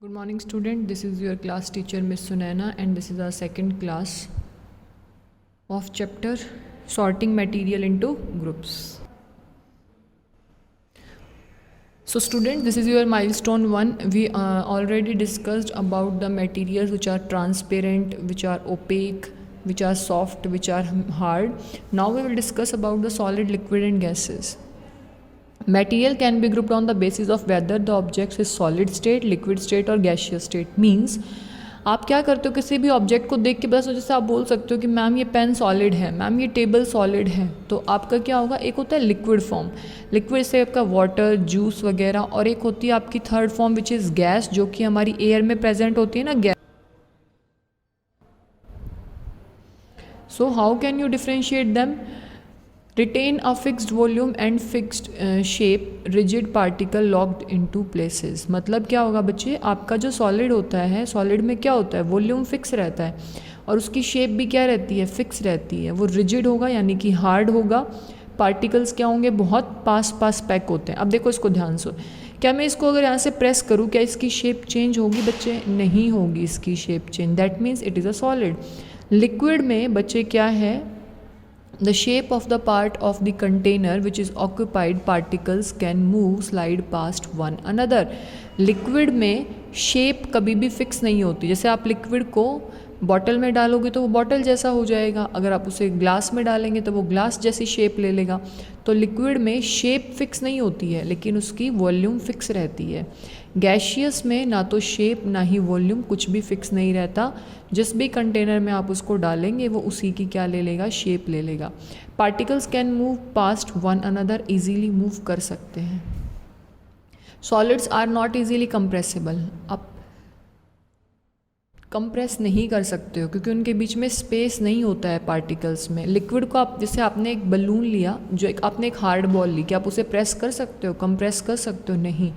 Good morning student, this is your class teacher Miss Sunaina and this is our second class of chapter sorting material into groups. So student, this is your milestone 1. We already discussed about the materials which are transparent, which are opaque, which are soft, which are hard. Now we will discuss about the solid, liquid and gases. Material can be grouped on the basis of whether the object is solid state, liquid state और gaseous state. Means आप क्या करते हो, किसी भी object को देख के बस जैसे आप बोल सकते हो कि मैम ये पेन सॉलिड है, मैम ये टेबल सॉलिड है, तो आपका क्या होगा, एक होता है लिक्विड फॉर्म, लिक्विड से आपका वाटर, जूस वगैरह, और एक होती है आपकी third form which is gas, जो कि हमारी एयर में प्रेजेंट होती है ना, gas. So how can you differentiate them? Retain a fixed volume and fixed shape, rigid particle locked into places. मतलब क्या होगा बच्चे, आपका जो सॉलिड होता है, सॉलिड में क्या होता है, वॉल्यूम फिक्स रहता है और उसकी शेप भी क्या रहती है, फिक्स रहती है. वो रिजिड होगा यानी कि हार्ड होगा. पार्टिकल्स क्या होंगे, बहुत पास पैक होते हैं. अब देखो इसको ध्यान से, क्या मैं इसको अगर यहाँ से प्रेस करूँ, क्या इसकी शेप चेंज होगी बच्चे? नहीं होगी इसकी shape change. That means it is a solid. Liquid में बच्चे क्या है, the shape of the part of the container which is occupied, particles can move, slide past one another. Liquid में शेप कभी भी फिक्स नहीं होती. जैसे आप लिक्विड को बॉटल में डालोगे तो वो बॉटल जैसा हो जाएगा, अगर आप उसे ग्लास में डालेंगे तो वो ग्लास जैसी शेप ले लेगा. तो लिक्विड में शेप फिक्स नहीं होती है लेकिन उसकी वॉल्यूम फिक्स रहती है. गैशियस में ना तो शेप ना ही वॉल्यूम, कुछ भी फिक्स नहीं रहता. जिस भी कंटेनर में आप उसको डालेंगे वो उसी की क्या ले लेगा, शेप ले लेगा. Particles can move past one another, easily move कर सकते हैं. Solids are not easily compressible. आप कंप्रेस नहीं कर सकते हो क्योंकि उनके बीच में स्पेस नहीं होता है पार्टिकल्स में. लिक्विड को आप, जैसे आपने एक बलून लिया, जो आपने एक हार्ड बॉल ली, क्या आप उसे प्रेस कर सकते हो, कंप्रेस कर सकते हो? नहीं.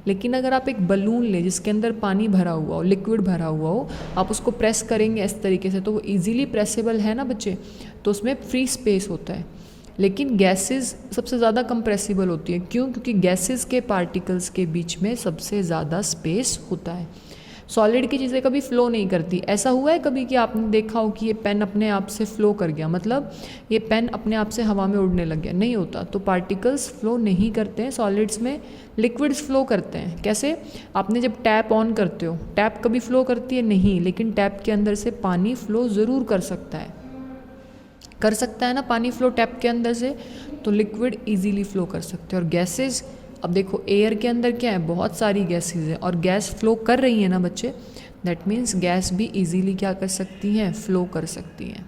लेकिन अगर आप एक बलून ले जिसके अंदर पानी भरा हुआ हो, लिक्विड भरा हुआ हो, आप उसको प्रेस करेंगे इस तरीके से तो वो ईजिली प्रेसेबल है ना बच्चे, तो उसमें फ्री स्पेस होता है. लेकिन गैसेस सबसे ज़्यादा कंप्रेसिबल होती है. क्यों? क्योंकि गैसेस के पार्टिकल्स के बीच में सबसे ज़्यादा स्पेस होता है. सॉलिड की चीज़ें कभी फ़्लो नहीं करती. ऐसा हुआ है कभी कि आपने देखा हो कि ये पेन अपने आप से फ़्लो कर गया, मतलब ये पेन अपने आप से हवा में उड़ने लग गया? नहीं होता. तो पार्टिकल्स फ़्लो नहीं करते हैं सॉलिड्स में. लिक्विड्स फ़्लो करते हैं. कैसे? आपने जब टैप ऑन करते हो, टैप कभी फ़्लो करती है? नहीं. लेकिन टैप के अंदर से पानी फ़्लो ज़रूर कर सकता है. कर सकता है ना पानी फ़्लो टैप के अंदर से. तो लिक्विड ईजीली फ़्लो कर सकते हैं. और गैसेज, अब देखो एयर के अंदर क्या है, बहुत सारी गैसेज है और गैस फ्लो कर रही है ना बच्चे, दैट मीन्स गैस भी इजीली क्या कर सकती हैं, फ्लो कर सकती हैं.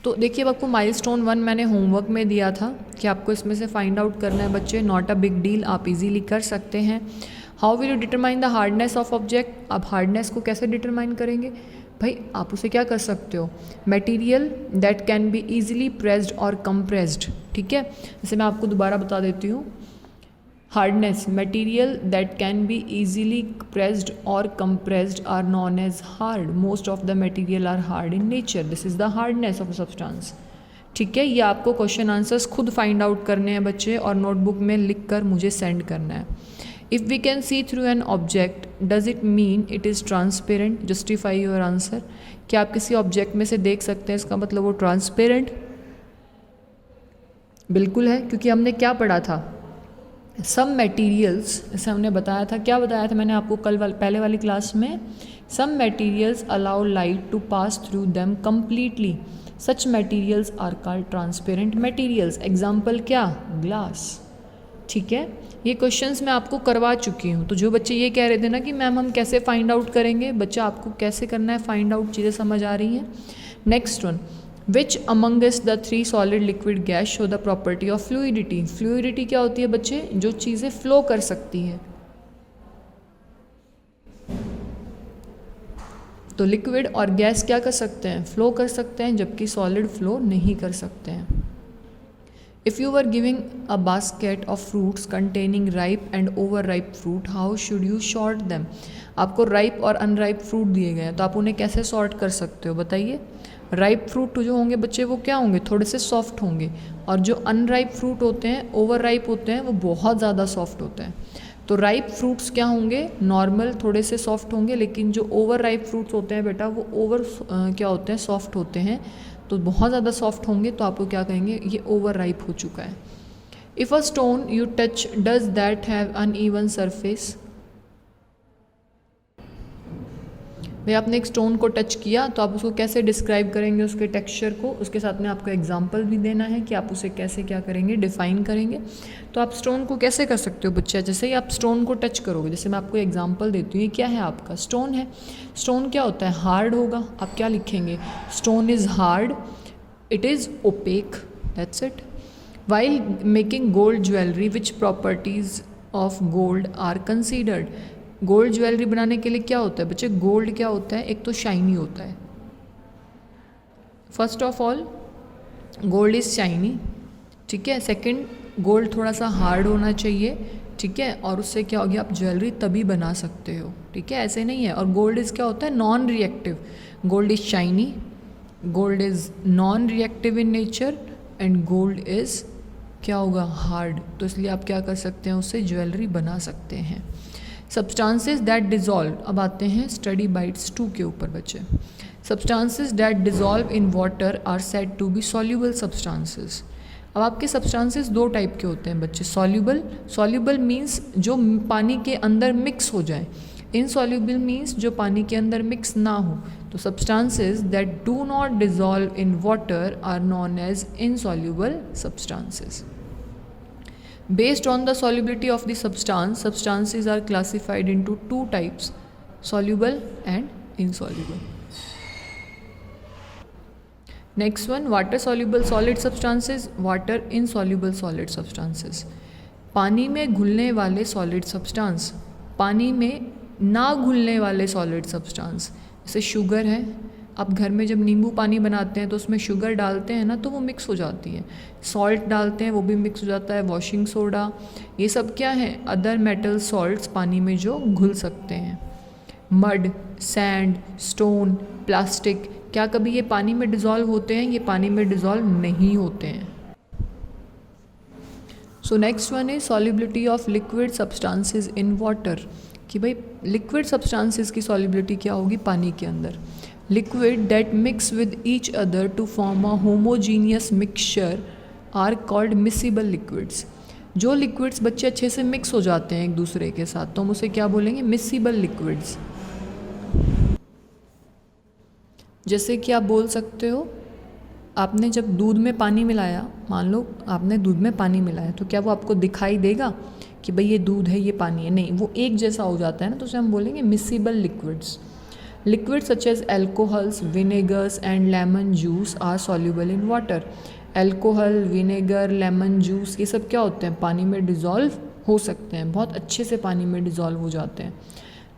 तो देखिए, अब आपको माइलस्टोन 1 मैंने होमवर्क में दिया था कि आपको इसमें से फाइंड आउट करना है बच्चे. नॉट अ बिग डील, आप इजीली कर सकते हैं. How will you determine the hardness of object? आप हार्डनेस को कैसे डिटरमाइन करेंगे भाई? आप उसे क्या कर सकते हो, material that can be easily pressed और कंप्रेस्ड. ठीक है, जैसे मैं आपको दोबारा बता देती हूँ. Hardness, material that can be easily pressed और compressed are known as hard. Most of the material are hard in nature. This is the hardness of a substance. ठीक है, ये आपको क्वेश्चन आंसर्स खुद फाइंड आउट करने हैं बच्चे और नोटबुक में लिख कर मुझे सेंड करना है. If we can see through an object, does it mean it is transparent? Justify your answer. क्या आप किसी ऑब्जेक्ट में से देख सकते हैं, इसका मतलब वो ट्रांसपेरेंट? बिल्कुल है, क्योंकि हमने क्या पढ़ा था, सम मटेरियल्स, जैसे हमने बताया था, क्या बताया था मैंने आपको पहले वाली क्लास में, some materials allow light to pass through them completely. Such materials are called transparent materials. Example क्या, ग्लास. ठीक है, ये क्वेश्चंस मैं आपको करवा चुकी हूँ. तो जो बच्चे ये कह रहे थे ना कि मैम हम कैसे फाइंड आउट करेंगे, बच्चा आपको कैसे करना है फाइंड आउट, चीज़ें समझ आ रही हैं. Next one, which amongst the 3 solid liquid gas show the property of fluidity. Fluidity क्या होती है बच्चे? जो चीज़ें फ्लो कर सकती हैं. तो लिक्विड और गैस क्या कर सकते हैं, फ्लो कर सकते हैं, जबकि सॉलिड फ्लो नहीं कर सकते हैं. If you were giving a basket of fruits containing ripe and overripe fruit, how should you sort them? आपको ripe और unripe fruit दिए गए हैं, तो आप उन्हें कैसे sort कर सकते हो बताइए. ripe fruit जो होंगे बच्चे वो क्या होंगे, थोड़े से soft होंगे, और जो unripe fruit होते हैं, overripe होते हैं, वो बहुत ज़्यादा soft होते हैं. तो राइप फ्रूट्स क्या होंगे, नॉर्मल थोड़े से सॉफ्ट होंगे, लेकिन जो ओवर राइप फ्रूट्स होते हैं बेटा वो ओवर क्या होते हैं, सॉफ्ट होते हैं। तो बहुत ज़्यादा सॉफ्ट होंगे तो आपको क्या कहेंगे, ये ओवर राइप हो चुका है। If a stone you touch does that have uneven surface. भाई आपने एक स्टोन को टच किया तो आप उसको कैसे डिस्क्राइब करेंगे, उसके टेक्सचर को, उसके साथ में आपको एग्जांपल भी देना है कि आप उसे कैसे क्या करेंगे, डिफाइन करेंगे। तो आप स्टोन को कैसे कर सकते हो बच्चा, जैसे ही आप स्टोन को टच करोगे, जैसे मैं आपको एग्जांपल देती हूँ, ये क्या है आपका स्टोन है। स्टोन क्या होता है, हार्ड होगा। आप क्या लिखेंगे, stone is hard, it is opaque, that's it. While making gold jewellery which properties of gold are considered. Gold jewellery बनाने के लिए क्या होता है बच्चे, गोल्ड क्या होता है, एक तो शाइनी होता है। First of all gold is shiny, ठीक है। सेकंड, गोल्ड थोड़ा सा हार्ड होना चाहिए, ठीक है, और उससे क्या हो गया, आप ज्वेलरी तभी बना सकते हो, ठीक है, ऐसे नहीं है। और गोल्ड इज़ क्या होता है, non reactive. Gold is shiny, gold is non reactive in nature, and gold is क्या होगा, हार्ड। तो इसलिए आप क्या कर सकते हैं, उससे ज्वेलरी बना सकते हैं। सब्सटेंसेस दैट डिज़ोल्व, अब आते हैं स्टडी बाइट्स 2 के ऊपर बच्चे। Substances that dissolve in water are said to be soluble substances. अब आपके सब्सटेंसेस 2 टाइप के होते हैं बच्चे, सॉल्यूबल। सॉल्यूबल मीन्स जो पानी के अंदर मिक्स हो जाए, इनसॉल्यूबल मीन्स जो पानी के अंदर मिक्स ना हो। तो substances that do not dissolve in water are known as insoluble substances. Based on the solubility of the substance, substances are classified into 2 types, soluble and insoluble. Next one, water soluble solid substances, water insoluble solid substances. पानी में घुलने वाले solid substance, पानी में ना घुलने वाले solid substance, जैसे शुगर है। आप घर में जब नींबू पानी बनाते हैं तो उसमें शुगर डालते हैं ना, तो वो मिक्स हो जाती है। सॉल्ट डालते हैं, वो भी मिक्स हो जाता है। वॉशिंग सोडा, ये सब क्या है, अदर मेटल सॉल्ट्स पानी में जो घुल सकते हैं। मड, सैंड, स्टोन, प्लास्टिक, क्या कभी ये पानी में डिज़ोल्व होते हैं, ये पानी में डिज़ोल्व नहीं होते हैं। So next one is solubility of liquid substances in water, कि भाई लिक्विड सब्सटेंसेस की सॉल्युबिलिटी क्या होगी पानी के अंदर। Liquid that mix with each other to form a homogeneous mixture are called miscible liquids. जो liquids बच्चे अच्छे से mix हो जाते हैं एक दूसरे के साथ, तो हम उसे क्या बोलेंगे, miscible liquids। जैसे कि आप बोल सकते हो, आपने जब दूध में पानी मिलाया, मान लो आपने दूध में पानी मिलाया, तो क्या वो आपको दिखाई देगा कि भाई ये दूध है, ये पानी है, नहीं, वो एक जैसा हो जाता है ना, तो उसे हम बोलेंगे miscible liquids। Liquids such as alcohols, vinegars and lemon juice are soluble in water. Alcohol, vinegar, lemon juice, ये सब क्या होते हैं, पानी में डिज़ोल्व हो सकते हैं, बहुत अच्छे से पानी में डिज़ोल्व हो जाते हैं।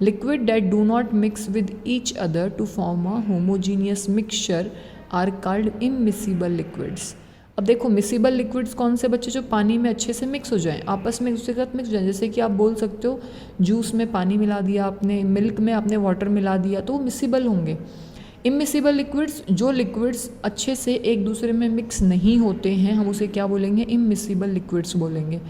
Liquid that do not mix with each other to form a homogeneous mixture are called immiscible liquids. अब देखो मिसिबल लिक्विड्स कौन से बच्चे, जो पानी में अच्छे से मिक्स हो जाएं, आपस में एक दूसरे के साथ मिक्स हो जाएं। जैसे कि आप बोल सकते हो जूस में पानी मिला दिया आपने, मिल्क में आपने वाटर मिला दिया, तो वो मिसिबल होंगे। इमिसिबल लिक्विड्स, जो लिक्विड्स अच्छे से एक दूसरे में मिक्स नहीं होते हैं, हम उसे क्या बोलेंगे, इमिसिबल लिक्विड्स बोलेंगे।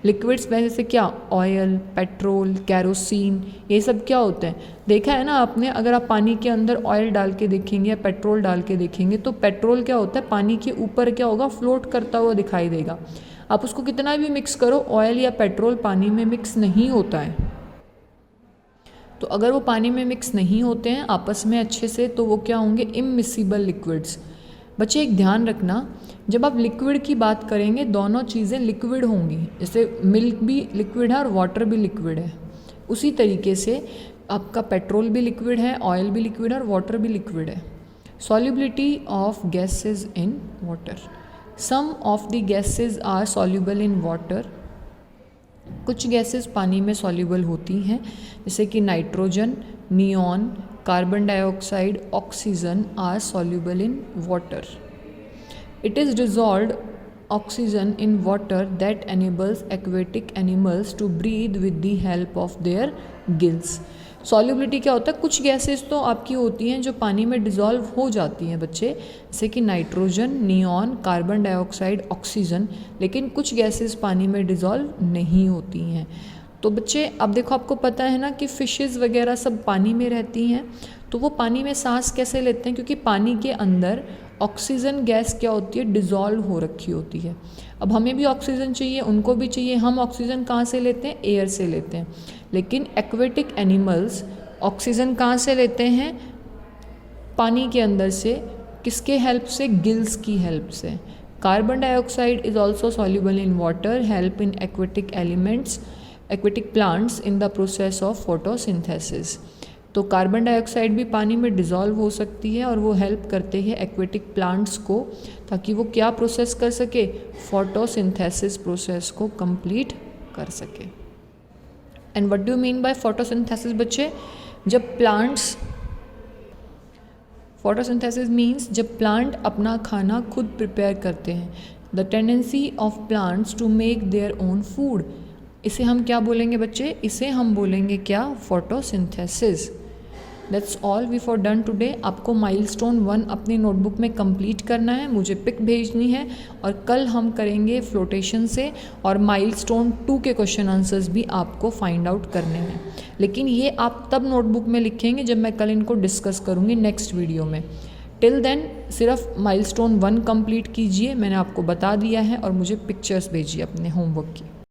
लिक्विड्स में जैसे क्या, ऑयल, पेट्रोल, कैरोसिन, ये सब क्या होते हैं, देखा है ना आपने, अगर आप पानी के अंदर ऑयल डाल के देखेंगे या पेट्रोल डाल के देखेंगे, तो पेट्रोल क्या होता है, पानी के ऊपर क्या होगा, फ्लोट करता हुआ दिखाई देगा। आप उसको कितना भी मिक्स करो, ऑयल या पेट्रोल पानी में मिक्स नहीं होता है। तो अगर वो पानी में मिक्स नहीं होते हैं आपस में अच्छे से, तो वो क्या होंगे, इमिसिबल लिक्विड्स। बच्चे एक ध्यान रखना, जब आप लिक्विड की बात करेंगे, दोनों चीज़ें लिक्विड होंगी। जैसे मिल्क भी लिक्विड है और वाटर भी लिक्विड है, उसी तरीके से आपका पेट्रोल भी लिक्विड है, ऑयल भी लिक्विड है और वाटर भी लिक्विड है। Solubility of gases in water, some of the gases are soluble in water. कुछ गैसेस पानी में सॉल्युबल होती हैं, जैसे कि nitrogen, neon, carbon dioxide, oxygen are soluble in water. It is dissolved oxygen in water that enables aquatic animals to breathe with the help of their gills. Solubility क्या होता है, कुछ गैसेस तो आपकी होती हैं जो पानी में डिज़ोल्व हो जाती हैं बच्चे, जैसे कि nitrogen, neon, carbon dioxide, oxygen, लेकिन कुछ गैसेस पानी में डिज़ोल्व नहीं होती हैं। तो बच्चे अब देखो, आपको पता है ना कि फ़िशेज़ वगैरह सब पानी में रहती हैं, तो वो पानी में सांस कैसे लेते हैं, क्योंकि पानी के अंदर ऑक्सीजन गैस क्या होती है, डिज़ोल्व हो रखी होती है। अब हमें भी ऑक्सीजन चाहिए, उनको भी चाहिए, हम ऑक्सीजन कहाँ से लेते हैं, एयर से लेते हैं। लेकिन एक्वेटिक एनिमल्स ऑक्सीजन कहाँ से लेते हैं, पानी के अंदर से। किसके हेल्प से, गिल्स की हेल्प से। Carbon dioxide is also soluble in water, help in aquatic plants in the process of photosynthesis. तो कार्बन डाइऑक्साइड भी पानी में डिज़ोल्व हो सकती है और वो हेल्प करते हैं एक्वेटिक प्लांट्स को, ताकि वो क्या प्रोसेस कर सके, फोटोसिंथेसिस प्रोसेस को कंप्लीट कर सके। And what do mean by photosynthesis बच्चे, जब प्लांट्स, फोटोसिंथेसिस मीन्स जब प्लांट अपना खाना खुद प्रिपेयर करते हैं, the tendency of plants to make their own food. इसे हम क्या बोलेंगे बच्चे, इसे हम बोलेंगे क्या, photosynthesis. That's all we for done today. आपको माइलस्टोन 1 अपनी नोटबुक में कंप्लीट करना है, मुझे पिक भेजनी है, और कल हम करेंगे फ्लोटेशन से, और माइलस्टोन 2 के क्वेश्चन आंसर्स भी आपको फाइंड आउट करने हैं। लेकिन ये आप तब नोटबुक में लिखेंगे जब मैं कल इनको डिस्कस करूँगी नेक्स्ट वीडियो में। टिल देन सिर्फ माइलस्टोन 1 कंप्लीट कीजिए, मैंने आपको बता दिया है, और मुझे पिक्चर्स भेजिए अपने होमवर्क की।